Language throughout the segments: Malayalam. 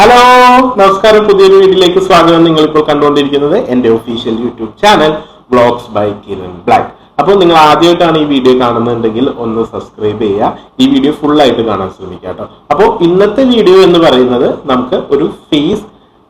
ഹലോ, നമസ്കാരം. പുതിയൊരു വീഡിയോയിലേക്ക് സ്വാഗതം. നിങ്ങൾ ഇപ്പോൾ കണ്ടുകൊണ്ടിരിക്കുന്നത് എന്റെ official YouTube channel vlogs by Kiran Black. അപ്പോൾ നിങ്ങൾ ആദ്യമായിട്ടാണ് ഈ വീഡിയോ കാണുന്നുണ്ടെങ്കിൽ ഒന്ന് സബ്സ്ക്രൈബ് ചെയ്യുക. ഈ വീഡിയോ ഫുൾ ആയിട്ട് കാണാൻ ശ്രമിക്കുക കേട്ടോ. അപ്പോൾ ഇന്നത്തെ വീഡിയോ എന്ന് പറയുന്നത് നമുക്ക് ഒരു ഫേസ്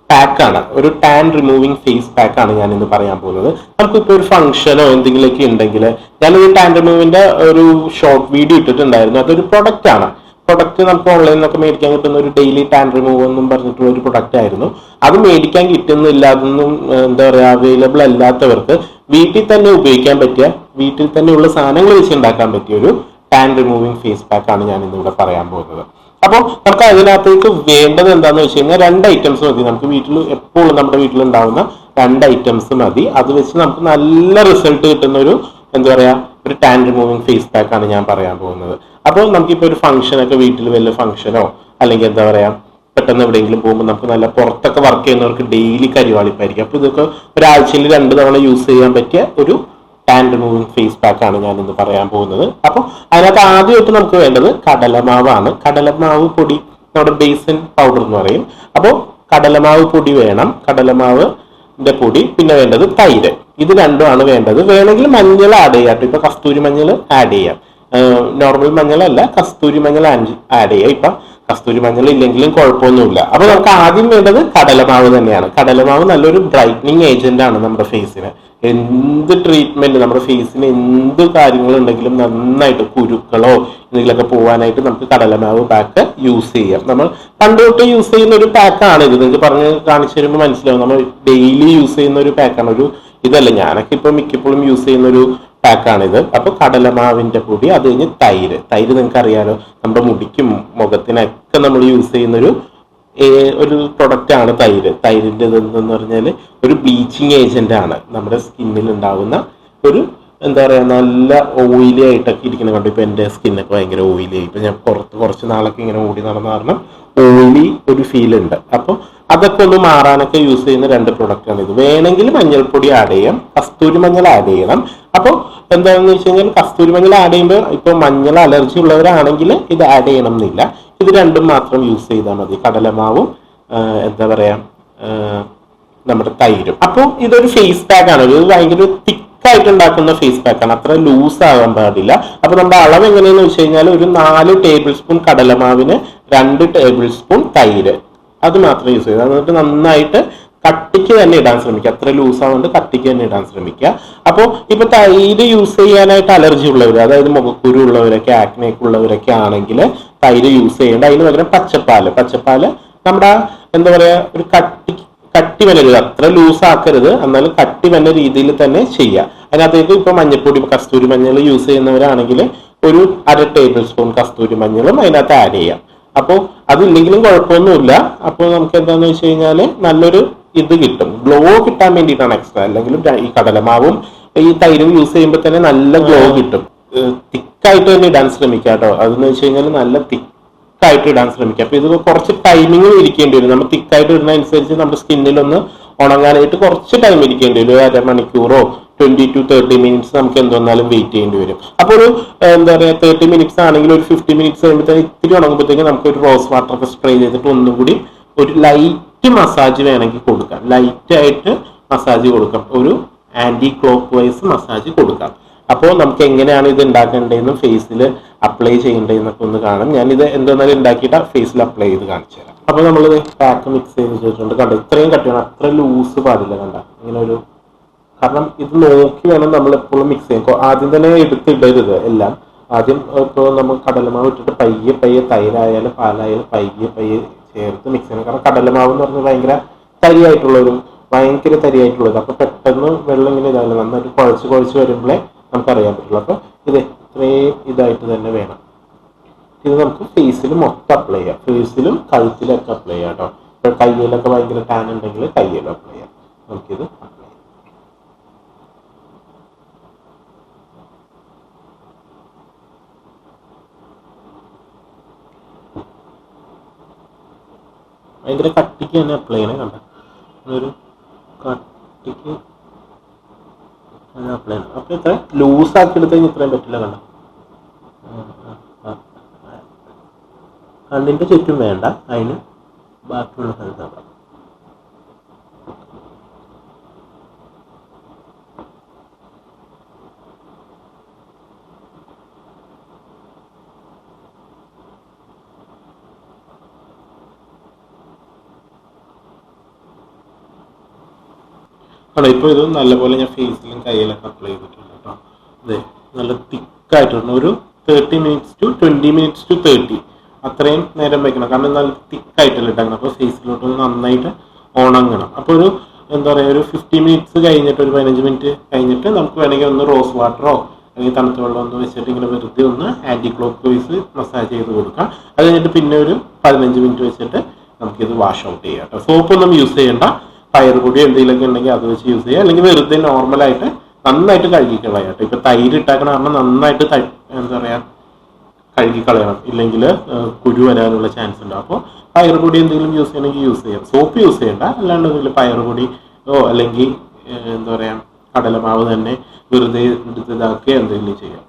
പാക്കാണ്, ഒരു ടാൻ റിമൂവിങ് ഫേസ് പാക്കാണ് ഞാൻ ഇന്ന് പറയാൻ പോകുന്നത്. നമുക്കിപ്പോൾ ഒരു ഫംഗ്ഷനോ എന്തെങ്കിലുമൊക്കെ ഉണ്ടെങ്കിൽ, ഞാനൊരു ടാൻ റിമൂവിന്റെ ഒരു ഷോർട്ട് വീഡിയോ ഇട്ടിട്ടുണ്ടായിരുന്നു. അതൊരു പ്രൊഡക്റ്റ് ആണ്. പ്രൊഡക്റ്റ് നമുക്ക് ഓൺലൈനിൽ നിന്നൊക്കെ മേടിക്കാൻ കിട്ടുന്ന ഒരു ഡെയിലി ടാൻ റിമൂവ് എന്നും പറഞ്ഞിട്ടുള്ള ഒരു പ്രൊഡക്റ്റ് ആയിരുന്നു. അത് മേടിക്കാൻ കിട്ടുന്നില്ല, അതൊന്നും എന്താ പറയുക, അവൈലബിൾ അല്ലാത്തവർക്ക് വീട്ടിൽ തന്നെ ഉപയോഗിക്കാൻ പറ്റിയ, വീട്ടിൽ തന്നെയുള്ള സാധനങ്ങൾ വെച്ച് ഉണ്ടാക്കാൻ പറ്റിയ ഒരു ടാൻ റിമൂവിങ് ഫേസ് പാക്ക് ആണ് ഞാൻ ഇന്നിവിടെ പറയാൻ പോകുന്നത്. അപ്പോൾ നമുക്ക് അതിനകത്തേക്ക് വേണ്ടത് എന്താണെന്ന് വെച്ച് കഴിഞ്ഞാൽ 2 ഐറ്റംസ് മതി. നമുക്ക് വീട്ടിൽ എപ്പോഴും നമ്മുടെ വീട്ടിലുണ്ടാവുന്ന 2 ഐറ്റംസ് മതി. അത് വെച്ച് നമുക്ക് നല്ല റിസൾട്ട് കിട്ടുന്ന ഒരു എന്താ പറയുക, ഒരു ടാൻ റിമൂവിങ് ഫേസ് പാക്ക് ആണ് ഞാൻ പറയാൻ പോകുന്നത്. അപ്പോൾ നമുക്കിപ്പോൾ ഒരു ഫംഗ്ഷനൊക്കെ, വീട്ടിൽ വല്ല ഫംഗ്ഷനോ അല്ലെങ്കിൽ എന്താ പറയുക, പെട്ടെന്ന് എവിടെയെങ്കിലും പോകുമ്പോൾ നമുക്ക് നല്ല പുറത്തൊക്കെ വർക്ക് ചെയ്യുന്നവർക്ക് ഡെയിലി കരിവാളിപ്പായിരിക്കും. അപ്പോൾ ഇതൊക്കെ ഒരാഴ്ചയിൽ 2 തവണ യൂസ് ചെയ്യാൻ പറ്റിയ ഒരു ടാൻ റിമൂവിങ് ഫേസ് പാക്ക് ആണ് ഞാൻ ഇന്ന് പറയാൻ പോകുന്നത്. അപ്പോൾ അതിനകത്ത് ആദ്യമായിട്ട് നമുക്ക് വേണ്ടത് കടലമാവാണ്. കടലമാവ് പൊടി, നമ്മുടെ ബേസൻ പൗഡർ എന്ന് പറയും. അപ്പോൾ കടലമാവ് പൊടി വേണം, കടലമാവിന്റെ പൊടി. പിന്നെ വേണ്ടത് തൈര്. ഇത് രണ്ടുമാണ് വേണ്ടത്. വേണമെങ്കിൽ മഞ്ഞൾ ആഡ് ചെയ്യാം. ഇപ്പൊ കസ്തൂരി മഞ്ഞൾ ആഡ് ചെയ്യാം. നോർമൽ മഞ്ഞളല്ല, കസ്തൂരി മഞ്ഞൾ ആഡ് ചെയ്യാം. ഇപ്പൊ കസ്തൂരി മഞ്ഞൾ ഇല്ലെങ്കിലും കുഴപ്പമൊന്നുമില്ല. അപ്പൊ നമുക്ക് ആദ്യം വേണ്ടത് കടലമാവ് തന്നെയാണ്. കടലമാവ് നല്ലൊരു ബ്രൈറ്റനിങ് ഏജന്റ് ആണ് നമ്മുടെ ഫേസിന്. എന്ത് ട്രീറ്റ്മെന്റ്, നമ്മുടെ ഫേസിന് എന്ത് കാര്യങ്ങളുണ്ടെങ്കിലും നന്നായിട്ട് കുരുക്കളോ എന്തെങ്കിലുമൊക്കെ പോകാനായിട്ട് നമുക്ക് കടലമാവ് പാക്ക് യൂസ് ചെയ്യാം. നമ്മൾ പണ്ട് തൊട്ട് യൂസ് ചെയ്യുന്ന ഒരു പാക്കാണ് ഇത്. നിങ്ങൾക്ക് പറഞ്ഞ് കാണിച്ചു തരുമ്പോൾ മനസ്സിലാവും. നമ്മൾ ഡെയിലി യൂസ് ചെയ്യുന്ന ഒരു പാക്കാണ്. ഒരു ഇതല്ല, ഞാനൊക്കെ ഇപ്പൊ മിക്കപ്പോഴും യൂസ് ചെയ്യുന്ന ഒരു പാക്കാണിത്. അപ്പൊ കടലമാവിന്റെ പൊടി, അത് കഴിഞ്ഞ് തൈര്. തൈര് നിങ്ങൾക്ക് അറിയാലോ, നമ്മുടെ മുടിക്കും മുഖത്തിനൊക്കെ നമ്മൾ യൂസ് ചെയ്യുന്ന ഒരു പ്രൊഡക്റ്റ് ആണ് തൈര്. തൈരിന്റെ ഇതെന്ന് പറഞ്ഞാൽ ഒരു ബ്ലീച്ചിങ് ഏജന്റ് ആണ്. നമ്മുടെ സ്കിന്നിൽ ഉണ്ടാകുന്ന ഒരു എന്താ പറയുക, നല്ല ഓയിലി ആയിട്ടൊക്കെ ഇരിക്കുന്ന കണ്ടു. ഇപ്പൊ എന്റെ സ്കിന്നൊക്കെ ഭയങ്കര ഓയിലി ആയി. ഇപ്പൊ ഞാൻ കുറച്ച് നാളൊക്കെ ഇങ്ങനെ ഓടി നടന്ന കാരണം ഓയിലി ഒരു ഫീൽ ഉണ്ട്. അപ്പോൾ അതൊക്കെ ഒന്ന് മാറാനൊക്കെ യൂസ് ചെയ്യുന്ന 2 പ്രൊഡക്റ്റ് ആണ് ഇത്. വേണമെങ്കിൽ മഞ്ഞൾപ്പൊടി ആഡ് ചെയ്യാം, കസ്തൂരി മഞ്ഞൾ ആഡ് ചെയ്യണം. അപ്പോൾ എന്താണെന്ന് വെച്ച് കഴിഞ്ഞാൽ കസ്തൂരി മഞ്ഞൾ ആഡ് ചെയ്യുമ്പോൾ ഇപ്പൊ മഞ്ഞൾ അലർജി ഉള്ളവരാണെങ്കിൽ ഇത് ആഡ് ചെയ്യണം എന്നില്ല. ഇത് രണ്ടും മാത്രം യൂസ് ചെയ്താൽ മതി, കടലമാവും എന്താ പറയാ നമ്മുടെ തൈരും. അപ്പോൾ ഇതൊരു ഫേസ് പാക്ക് ആണ്. ഇത് ഭയങ്കര തിക്കായിട്ട് ഉണ്ടാക്കുന്ന ഫേസ് പാക്ക് ആണ്. അത്ര ലൂസ് ആകാൻ പാടില്ല. അപ്പൊ നമ്മുടെ അളവ് എങ്ങനെയാന്ന് വെച്ച് കഴിഞ്ഞാൽ ഒരു 4 ടേബിൾ സ്പൂൺ കടലമാവിന് 2 ടേബിൾ സ്പൂൺ തൈര്, അത് മാത്രം യൂസ് ചെയ്യുക. എന്നിട്ട് നന്നായിട്ട് കട്ടിക്ക് തന്നെ ഇടാൻ ശ്രമിക്കുക. അത്ര ലൂസ് ആവുകൊണ്ട് കട്ടിക്ക് തന്നെ ഇടാൻ ശ്രമിക്കുക. അപ്പോൾ ഇപ്പൊ തൈര് യൂസ് ചെയ്യാനായിട്ട് അലർജി ഉള്ളവർ, അതായത് മുഖക്കുരു ഉള്ളവരൊക്കെ, ആക്നെയൊക്കെ ഉള്ളവരൊക്കെ ആണെങ്കിൽ തൈര് യൂസ് ചെയ്യേണ്ട. അതിന് പകരം പച്ചപ്പാല് നമ്മുടെ എന്താ പറയാ, ഒരു കട്ടി വരരുത്, അത്ര ലൂസ് ആക്കരുത്, എന്നാലും കട്ടി വന്ന രീതിയിൽ തന്നെ ചെയ്യുക. അതിനകത്തേക്ക് ഇപ്പൊ മഞ്ഞൾപ്പൊടി, കസ്തൂരി മഞ്ഞൾ യൂസ് ചെയ്യുന്നവരാണെങ്കിൽ ഒരു 1/2 ടേബിൾ സ്പൂൺ കസ്തൂരി മഞ്ഞളും അതിനകത്ത് ആഡ് ചെയ്യാം. അപ്പോൾ അതില്ലെങ്കിലും കുഴപ്പമൊന്നുമില്ല. അപ്പോൾ നമുക്ക് എന്താണെന്ന് വെച്ച് കഴിഞ്ഞാൽ നല്ലൊരു ഇത് കിട്ടും, ഗ്ലോ കിട്ടാൻ വേണ്ടിയിട്ടാണ് എക്സ്ട്രാ. അല്ലെങ്കിലും ഈ കടലമാവും ഈ തൈരും യൂസ് ചെയ്യുമ്പോൾ തന്നെ നല്ല ഗ്ലോ കിട്ടും. തിക്കായിട്ട് തന്നെ ഇടാൻ ശ്രമിക്കുക കേട്ടോ. അതെന്ന് വെച്ച് കഴിഞ്ഞാൽ നല്ല തിക്കായിട്ട് ഇടാൻ ശ്രമിക്കുക. അപ്പൊ ഇത് കുറച്ച് ടൈമിങ് ഇരിക്കേണ്ടി വരും. നമ്മൾ തിക്കായിട്ട് ഇടുന്നതനുസരിച്ച് നമ്മുടെ സ്കിന്നിലൊന്ന് ഉണങ്ങാനായിട്ട് കുറച്ച് ടൈം ഇരിക്കേണ്ടി വരും. 1/2 മണിക്കൂറോ 20 to 30 മിനിറ്റ്സ് നമുക്ക് എന്തൊന്നാലും വെയിറ്റ് ചെയ്യേണ്ടി വരും. അപ്പോൾ ഒരു എന്താ പറയുക, 30 മിനിറ്റ്സ് ആണെങ്കിൽ ഒരു 50 മിനിറ്റ്സ് കഴിയുമ്പോഴത്തേക്ക് ഇത്തിരി ഉണങ്ങുമ്പോഴത്തേക്ക് നമുക്ക് ഒരു റോസ് വാട്ടർ ഒക്കെ സ്പ്രേ ചെയ്തിട്ട് ഒന്നും കൂടി ഒരു ലൈറ്റ് മസാജ് വേണമെങ്കിൽ കൊടുക്കാം. ലൈറ്റ് ആയിട്ട് മസാജ് കൊടുക്കാം, ഒരു ആന്റി ക്ലോക്ക് വൈസ് മസാജ് കൊടുക്കാം. അപ്പോൾ നമുക്ക് എങ്ങനെയാണ് ഇത് ഉണ്ടാക്കേണ്ടതെന്നും ഫേസിൽ അപ്ലൈ ചെയ്യേണ്ടതെന്നൊക്കെ ഒന്ന് കാണാം. ഞാനിത് എന്തെന്നാലും ഉണ്ടാക്കിയിട്ട് ഫേസിൽ അപ്ലൈ ചെയ്ത് കാണിച്ചു തരാം. അപ്പോൾ നമ്മൾ പാക്ക് മിക്സ് ചെയ്ത് വെച്ചിട്ടുണ്ട്. കണ്ട ഇത്രയും കട്ടിയാണ്, അത്ര ലൂസ് പാടില്ല. കണ്ട ഇങ്ങനെ ഒരു, കാരണം ഇത് നോക്കി വേണം നമ്മൾ എപ്പോഴും മിക്സ് ചെയ്യാൻ. ആദ്യം തന്നെ എടുത്തിടരുത് എല്ലാം. ആദ്യം ഇപ്പോൾ നമ്മൾ കടലമാവ് ഇട്ടിട്ട് പയ്യെ തൈരായാലും പാലായാലും പയ്യെ ചേർത്ത് മിക്സ് ചെയ്യണം. കാരണം കടലമാവ് എന്ന് പറഞ്ഞാൽ ഭയങ്കര തരിയായിട്ടുള്ളത്. അപ്പൊ പെട്ടെന്ന് വെള്ളം ഇങ്ങനെ ഇതായാലും നന്നായിട്ട് കുഴച്ച് വരുമ്പോഴേ നമുക്കറിയാൻ പറ്റുള്ളൂ. അപ്പൊ ഇത് ഇത്രയും ഇതായിട്ട് തന്നെ വേണം. ഇത് നമുക്ക് ഫേസിൽ മൊത്തം അപ്ലൈ ചെയ്യാം. ഫേസിലും കഴുത്തിലൊക്കെ അപ്ലൈ ചെയ്യാം കേട്ടോ. ഇപ്പൊ കയ്യിലൊക്കെ ഭയങ്കര ടാൻ ഉണ്ടെങ്കിൽ കയ്യിലും അപ്ലൈ ചെയ്യാം. നമുക്കിത് അപ്ലൈ ചെയ്യാം. ഭയങ്കര കട്ടിക്ക് തന്നെ അപ്ലൈ ചെയ്യണേ. കണ്ട ഒരു കട്ടിക്ക് അപ്ലൈ ചെയ്യണം. അപ്പൊ ഇത്ര ലൂസ് ആക്കി എടുത്ത് കഴിഞ്ഞാൽ ഇത്രയും പറ്റില്ല. കണ്ട കണ്ണിന്റെ ചുറ്റും വേണ്ട, അതിന് ബാക്കിയുള്ള സ്ഥലത്താണ്. അവിടെ ഇപ്പോൾ ഇത് നല്ലപോലെ ഞാൻ ഫേസിലും കയ്യിലൊക്കെ അപ്ലൈ ചെയ്തിട്ടുണ്ട് കേട്ടോ. അതെ, നല്ല തിക്കായിട്ടുണ്ട്. ഒരു 30 minutes to 20 minutes to 30 അത്രയും നേരം വെക്കണം. കാരണം നല്ല തിക്കായിട്ടല്ല ഇട്ടങ്ങനെ. അപ്പോൾ ഫേസിലോട്ട് നന്നായിട്ട് ഉണങ്ങണം. അപ്പോൾ ഒരു എന്താ പറയുക, ഒരു 50 minutes കഴിഞ്ഞിട്ട്, ഒരു 15 minute കഴിഞ്ഞിട്ട് നമുക്ക് വേണമെങ്കിൽ ഒന്ന് റോസ് വാട്ടറോ അല്ലെങ്കിൽ തണുത്ത വെള്ളം ഒന്ന് വെച്ചിട്ട് ഇങ്ങനെ വെറുതെ ഒന്ന് ആൻറ്റി ക്ലോക്ക് വൈസ് മസാജ് ചെയ്ത് കൊടുക്കാം. അത് കഴിഞ്ഞിട്ട് പിന്നെ ഒരു 15 minute വെച്ചിട്ട് നമുക്കിത് വാഷ് ഔട്ട് ചെയ്യാം കേട്ടോ. സോപ്പൊന്നും യൂസ് ചെയ്യേണ്ട. പയർ പൊടി എന്തെങ്കിലുമൊക്കെ ഉണ്ടെങ്കിൽ അത് വെച്ച് യൂസ് ചെയ്യുക. അല്ലെങ്കിൽ വെറുതെ നോർമലായിട്ട് നന്നായിട്ട് കഴുകി കളയാം കേട്ടോ. ഇപ്പം തൈര് ഇട്ടാക്കണ കാരണം നന്നായിട്ട് എന്താ പറയുക കഴുകി കളയണം, ഇല്ലെങ്കിൽ കുരു വരാനുള്ള ചാൻസ് ഉണ്ട്. അപ്പോൾ പയർ പൊടി എന്തെങ്കിലും യൂസ് ചെയ്യണമെങ്കിൽ യൂസ് ചെയ്യാം. സോപ്പ് യൂസ് ചെയ്യണ്ട. അല്ലാണ്ടെങ്കിൽ പയർ പൊടിയോ അല്ലെങ്കിൽ എന്താ പറയുക കടലമാവ് തന്നെ വെറുതെ എടുത്ത് ഇതാക്കുകയോ എന്തെങ്കിലും ചെയ്യാം.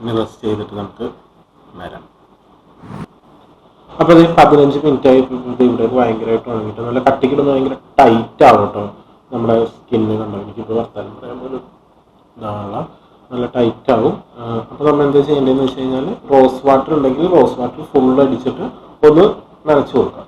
ഇനി റെസ്റ്റ് ചെയ്തിട്ട് നമുക്ക് വരാം. അപ്പോൾ അത് 15 minute ആയി ഇവിടെ ഭയങ്കരമായിട്ട് ഉണങ്ങിയിട്ട് നല്ല കട്ടിക്കിടുന്ന ഭയങ്കര ടൈറ്റ് ആവും കേട്ടോ. നമ്മുടെ സ്കിന്ന് കണ്ടോ, എനിക്കിപ്പോൾ വർത്താനം പറയുമ്പോൾ ഒരു ഇതാണല്ല, നല്ല ടൈറ്റ് ആവും. അപ്പോൾ നമ്മൾ എന്താ ചെയ്യേണ്ടതെന്ന് വെച്ച് കഴിഞ്ഞാൽ റോസ് വാട്ടർ ഉണ്ടെങ്കിൽ റോസ് വാട്ടർ ഫുൾ അടിച്ചിട്ട് ഒന്ന് നനച്ച് കൊടുക്കാം.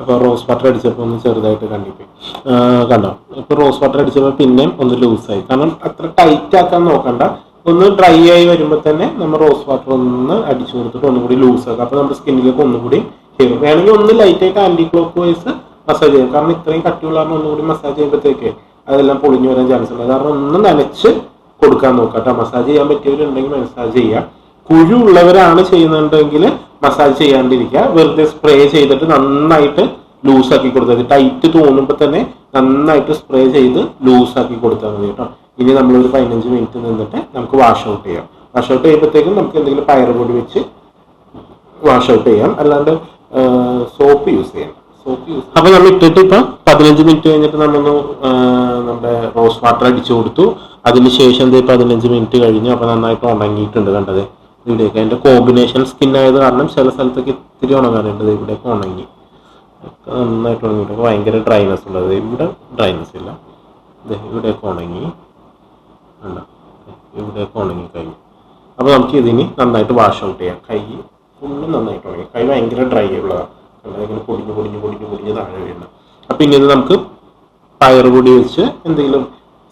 അപ്പോൾ റോസ് വാട്ടർ അടിച്ചപ്പോൾ ഒന്ന് ചെറുതായിട്ട് കണ്ടിപ്പോയി, കണ്ടോ. ഇപ്പോൾ റോസ് വാട്ടർ അടിച്ചപ്പോൾ പിന്നെയും ഒന്ന് ലൂസായി. കാരണം അത്ര ടൈറ്റ് ആക്കാൻ നോക്കണ്ട. ഒന്ന് ഡ്രൈ ആയി വരുമ്പോൾ തന്നെ നമ്മൾ റോസ് വാട്ടർ ഒന്ന് അടിച്ചു കൊടുത്തിട്ട് ഒന്നുകൂടി ലൂസ് ആക്കുക. അപ്പോൾ നമ്മുടെ സ്കിന്നിലേക്ക് ഒന്നുകൂടി ചെയ്യും. വേണമെങ്കിൽ ഒന്ന് ലൈറ്റായിട്ട് ആൻറ്റി ക്ലോക്ക് വൈസ് മസാജ് ചെയ്യും. കാരണം ഇത്രയും കട്ടിയുള്ള കാരണം ഒന്നുകൂടി മസാജ് ചെയ്യുമ്പോഴത്തേക്ക് അതെല്ലാം പൊളിഞ്ഞു വരാൻ ചാൻസ് ഉണ്ട്. കാരണം ഒന്ന് നനച്ച് കൊടുക്കാൻ നോക്കാം. മസാജ് ചെയ്യാൻ പറ്റിയവരുണ്ടെങ്കിൽ മസാജ് ചെയ്യുക. കുരു ഉള്ളവരാണ് ചെയ്യുന്നുണ്ടെങ്കിൽ മസാജ് ചെയ്യാണ്ടിരിക്കുക. വെറുതെ സ്പ്രേ ചെയ്തിട്ട് നന്നായിട്ട് ലൂസാക്കി കൊടുത്താൽ, ടൈറ്റ് തോന്നുമ്പോൾ തന്നെ നന്നായിട്ട് സ്പ്രേ ചെയ്ത് ലൂസാക്കി കൊടുത്താൽ മതി കേട്ടോ. ഇനി നമ്മളൊരു 15 minute നിന്നിട്ട് നമുക്ക് വാഷ് ഔട്ട് ചെയ്യാം. വാഷ് ഔട്ട് ചെയ്യുമ്പോഴത്തേക്കും നമുക്ക് എന്തെങ്കിലും പയർ പൊടി വെച്ച് വാഷ് ഔട്ട് ചെയ്യാം. അല്ലാണ്ട് സോപ്പ് യൂസ് ചെയ്യാം. അപ്പോൾ നമ്മൾ ഇട്ടിട്ട് ഇപ്പം 15 minute കഴിഞ്ഞിട്ട് നമ്മളൊന്ന് നമ്മുടെ റോസ് വാട്ടർ അടിച്ചു കൊടുത്തു. അതിനുശേഷം 15 minute കഴിഞ്ഞു. അപ്പോൾ നന്നായിട്ട് ഉണങ്ങിയിട്ടുണ്ട്. കണ്ടത് ഇവിടെയൊക്കെ എൻ്റെ കോമ്പിനേഷൻ സ്കിൻ ആയത് കാരണം ചില സ്ഥലത്തൊക്കെ ഇത്തിരി ഉണങ്ങാനുണ്ട്. ഇവിടെയൊക്കെ ഉണങ്ങി, നന്നായിട്ട് ഉണങ്ങിയിട്ട് ഭയങ്കര ഡ്രൈനെസ് ഉള്ളത്. ഇവിടെ ഡ്രൈനെസ് ഇല്ല. ഇവിടെയൊക്കെ ഉണങ്ങി, ഉണ്ടോ, ഇവിടെയൊക്കെ ഉണങ്ങി കഴിഞ്ഞു. അപ്പോൾ നമുക്ക് ഇതിന് നന്നായിട്ട് വാഷ് ഔട്ട് ചെയ്യാം. കൈ ഫുള്ള് നന്നായിട്ട് ഉണങ്ങി. കൈ ഭയങ്കര ഡ്രൈ ഉള്ളതാണ്. ഇങ്ങനെ പൊടിഞ്ഞ് താഴെ വീഴുന്നത്. അപ്പം ഇനി ഇത് നമുക്ക് പയറുപൊടി വെച്ച് എന്തെങ്കിലും,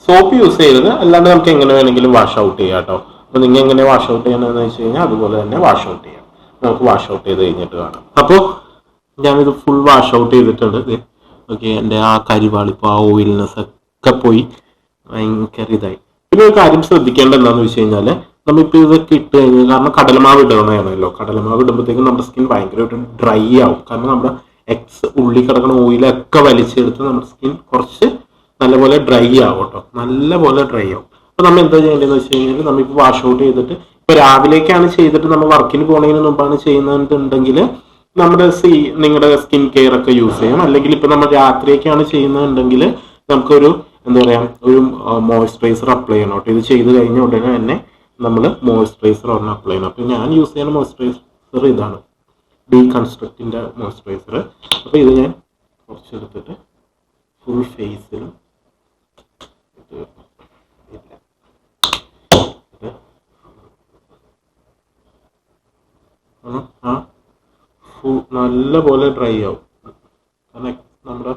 സോപ്പ് യൂസ് ചെയ്യരുത്. അല്ലാണ്ട് നമുക്ക് എങ്ങനെ വേണമെങ്കിലും വാഷ് ഔട്ട് ചെയ്യാം കേട്ടോ. അപ്പോൾ നിങ്ങൾ എങ്ങനെ വാഷ് ഔട്ട് ചെയ്യണമെന്ന് വെച്ച് കഴിഞ്ഞാൽ അതുപോലെ തന്നെ വാഷ് ഔട്ട് ചെയ്യാം. നമുക്ക് വാഷ് ഔട്ട് ചെയ്ത് കഴിഞ്ഞിട്ട് കാണാം. അപ്പോൾ ഞാനിത് ഫുൾ വാഷ് ഔട്ട് ചെയ്തിട്ടുണ്ട്. ഓക്കെ, എൻ്റെ ആ കരിവാളിപ്പോൾ ആ ഓയിൽനെസ് ഒക്കെ പോയി ഭയങ്കര ഇതായി. പിന്നെ ഒരു കാര്യം ശ്രദ്ധിക്കേണ്ടത് എന്താണെന്ന് വെച്ച് കഴിഞ്ഞാൽ, നമ്മളിപ്പോൾ ഇതൊക്കെ ഇട്ട് കഴിഞ്ഞാൽ, കാരണം കടലമാവ് ഇടണമാണല്ലോ, കടലമാവ് ഇടുമ്പോഴത്തേക്കും നമ്മുടെ സ്കിൻ ഭയങ്കരമായിട്ട് ഡ്രൈ ആവും. കാരണം നമ്മുടെ ഉള്ളി കിടക്കുന്ന ഓയിലൊക്കെ വലിച്ചെടുത്ത് നമ്മുടെ സ്കിൻ കുറച്ച് നല്ലപോലെ ഡ്രൈ ആവും കേട്ടോ. നല്ലപോലെ ഡ്രൈ ആവും. അപ്പോൾ നമ്മൾ എന്താ ചെയ്യേണ്ടതെന്ന് വെച്ച് കഴിഞ്ഞാൽ, നമ്മളിപ്പോൾ വാഷ് ഔട്ട് ചെയ്തിട്ട് ഇപ്പോൾ രാവിലേക്കാണ് ചെയ്തിട്ട് നമ്മൾ വർക്കിന് പോകുന്നതിന് മുമ്പാണ് ചെയ്യുന്നതെന്നുണ്ടെങ്കിൽ നിങ്ങളുടെ സ്കിൻ കെയർ ഒക്കെ യൂസ് ചെയ്യാം. അല്ലെങ്കിൽ ഇപ്പൊ നമ്മൾ രാത്രിയൊക്കെയാണ് ചെയ്യുന്നതെന്നുണ്ടെങ്കിൽ നമുക്കൊരു എന്താ പറയാ, ഒരു മോയ്സ്ചറൈസർ അപ്ലൈ ചെയ്യണം കേട്ടോ. ഇത് ചെയ്ത് കഴിഞ്ഞ ഉടനെ തന്നെ നമ്മൾ മോയ്സ്ചറൈസർ ഒരെണ്ണം അപ്ലൈ ചെയ്യണം. അപ്പോൾ ഞാൻ യൂസ് ചെയ്യുന്ന മോയ്സ്ചറൈസർ ഇതാണ്, ഡീകൺസ്ട്രക്റ്റിന്റെ മോയ്സ്ചറൈസർ. അപ്പോൾ ഇത് ഞാൻ കുറച്ചെടുത്തിട്ട് ഫുൾ ഫേസിലും നല്ലപോലെ ഡ്രൈ ആവും. കാരണം നമ്മുടെ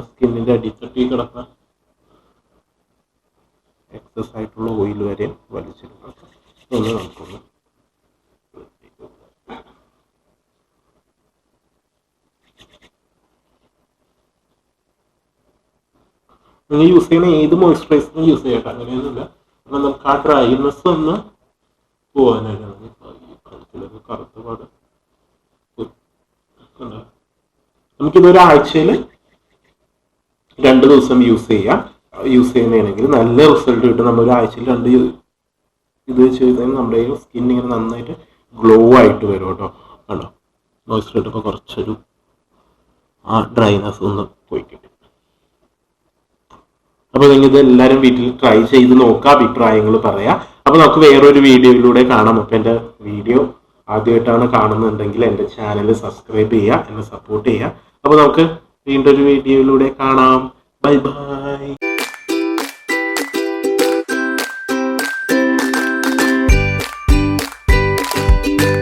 സ്കിന്നിന്റെ അടിത്തട്ടി കിടക്കുന്ന എക്സസ് ആയിട്ടുള്ള ഓയിൽ വരെ വലിച്ചെടുക്കാം. ഇനി നമുക്കൊന്ന് നിങ്ങൾ യൂസ് ചെയ്യുന്ന ഏത് മോയ്സ്ചറൈസറും യൂസ് ചെയ്യട്ടെ, അങ്ങനെയൊന്നുമില്ല. അപ്പം നമുക്ക് ആ ഡ്രൈനെസ് ഒന്ന് പോകാനായിട്ടാണ്. കഴുത്തിലൊക്കെ കറുത്ത പാട് നമുക്കിത് ഒരാഴ്ചയിൽ 2 ദിവസം യൂസ് ചെയ്യാം. യൂസ് ചെയ്യുന്നതാണെങ്കിൽ നല്ല റിസൾട്ട് കിട്ടും. നമ്മൾ ഒരാഴ്ചയിൽ 2 ഇത് വെച്ച് കഴിഞ്ഞാൽ നമ്മുടെ സ്കിൻ ഇങ്ങനെ നന്നായിട്ട് ഗ്ലോ ആയിട്ട് വരും കേട്ടോ. കണ്ടോ, മോയ്സ്ചറൈസർ ഇപ്പോൾ കുറച്ചൊരു ആ ഡ്രൈനെസ് ഒന്ന് പോയി കിട്ടും. അപ്പോൾ നിങ്ങൾ ഇത് എല്ലാവരും വീട്ടിൽ ട്രൈ ചെയ്ത് നോക്കുക, അഭിപ്രായങ്ങൾ പറയാം. അപ്പോൾ നമുക്ക് വേറൊരു വീഡിയോയിലൂടെ കാണാം. അപ്പോൾ എൻ്റെ വീഡിയോ ആദ്യമായിട്ടാണ് കാണുന്നുണ്ടെങ്കിൽ എൻ്റെ ചാനൽ സബ്സ്ക്രൈബ് ചെയ്യുക, എന്നെ സപ്പോർട്ട് ചെയ്യുക. അപ്പോൾ നമുക്ക് വീണ്ടും ഒരു വീഡിയോയിലൂടെ കാണാം. Bye bye.